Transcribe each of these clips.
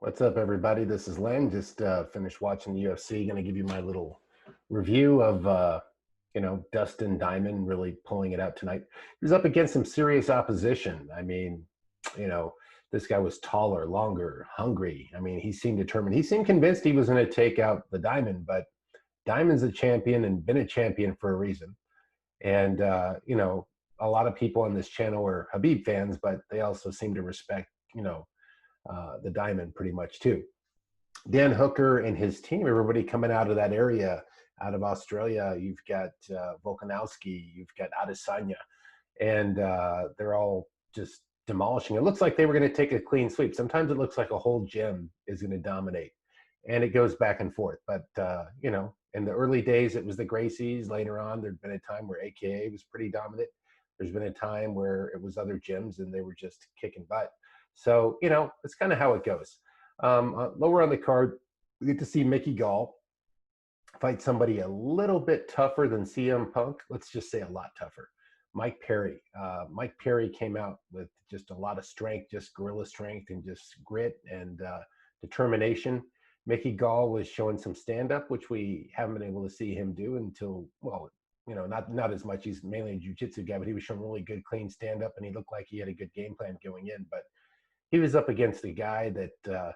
What's up, everybody? This is Len. Just finished watching the UFC. Going to give you my little review of, Dustin Diamond really pulling it out tonight. He was up against some serious opposition. I mean, you know, this guy was taller, longer, hungry. I mean, he seemed determined. He seemed convinced he was going to take out the Diamond, but Diamond's a champion and been a champion for a reason. And, a lot of people on this channel are Habib fans, but they also seem to respect, the Diamond pretty much too. Dan Hooker and his team, everybody coming out of that area, out of Australia. You've got Volkanovski, you've got Adesanya, and they're all just demolishing. It looks like they were going to take a clean sweep. Sometimes it looks like a whole gym is going to dominate, and it goes back and forth. But in the early days, it was the Gracies. Later on, there'd been a time where AKA was pretty dominant. There's been a time where it was other gyms and they were just kicking butt. So it's kind of how it goes. Lower on the card, we get to see Mickey Gall fight somebody a little bit tougher than CM Punk. Let's just say a lot tougher. Mike Perry. Mike Perry came out with just a lot of strength, just gorilla strength and just grit and determination. Mickey Gall was showing some stand-up, which we haven't been able to see him do until, well, not as much. He's mainly a jiu-jitsu guy, but he was showing really good, clean stand-up, and he looked like he had a good game plan going in. But he was up against a guy that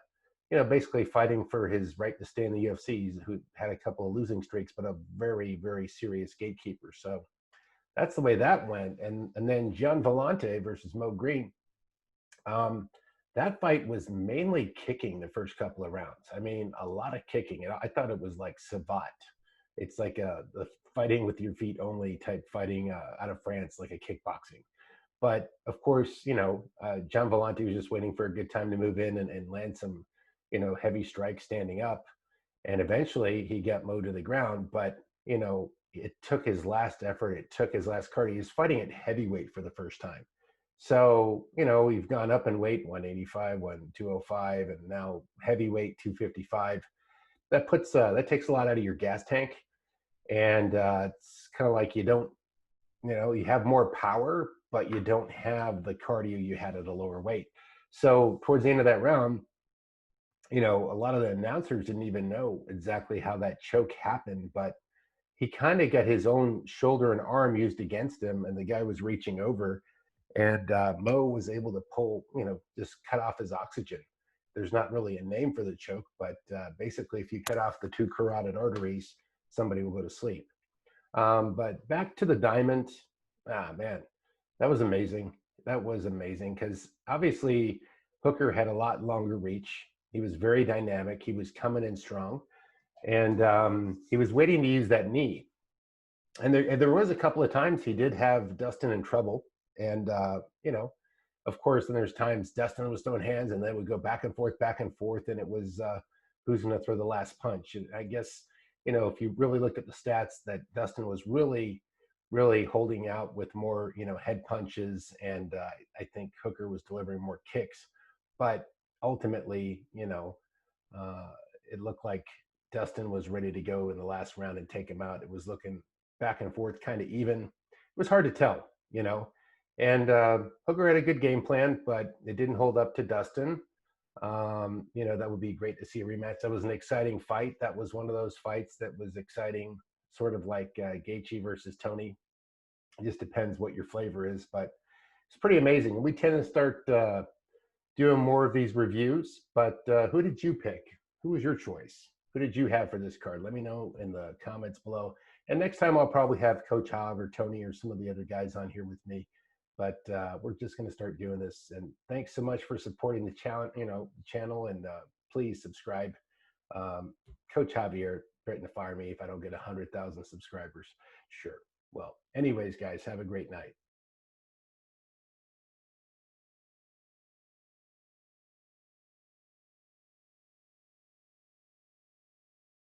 basically fighting for his right to stay in the UFC, who had a couple of losing streaks, but a very, very serious gatekeeper. So that's the way that went. And then Gian Volante versus Mo Green. That fight was mainly kicking the first couple of rounds. I mean, a lot of kicking. And I thought it was like Savat. It's like the fighting with your feet only type fighting out of France, like a kickboxing. But of course, John Volante was just waiting for a good time to move in and land some, heavy strikes standing up. And eventually he got Mo to the ground. But, it took his last effort. It took his last card. He was fighting at heavyweight for the first time. So, we've gone up in weight, 185, 205, and now heavyweight, 255. That takes a lot out of your gas tank. And it's kind of like you have more power, but you don't have the cardio you had at a lower weight. So towards the end of that round, a lot of the announcers didn't even know exactly how that choke happened, but he kind of got his own shoulder and arm used against him, and the guy was reaching over, and Mo was able to pull, just cut off his oxygen. There's not really a name for the choke, but basically, if you cut off the two carotid arteries, somebody will go to sleep. But back to the Diamond, man, that was amazing. That was amazing because obviously Hooker had a lot longer reach. He was very dynamic. He was coming in strong, and he was waiting to use that knee. And there was a couple of times he did have Dustin in trouble, and of course, then there's times Dustin was throwing hands, and they would go back and forth, and it was who's going to throw the last punch. And I guess if you really look at the stats, that Dustin was really, really holding out with more, head punches, and I think Hooker was delivering more kicks. But ultimately, it looked like Dustin was ready to go in the last round and take him out. It was looking back and forth, kind of even. It was hard to tell, And Hooker had a good game plan, but it didn't hold up to Dustin. That would be great to see a rematch. That was an exciting fight. That was one of those fights that was exciting, sort of like Gaethje versus Tony. It just depends what your flavor is, but it's pretty amazing. We tend to start doing more of these reviews, but who did you pick? Who was your choice? Who did you have for this card? Let me know in the comments below. And next time I'll probably have Coach Hav or Tony or some of the other guys on here with me. But we're just going to start doing this. And thanks so much for supporting the channel, and please subscribe. Coach Javier threatened to fire me if I don't get 100,000 subscribers. Sure. Well, anyways, guys, have a great night.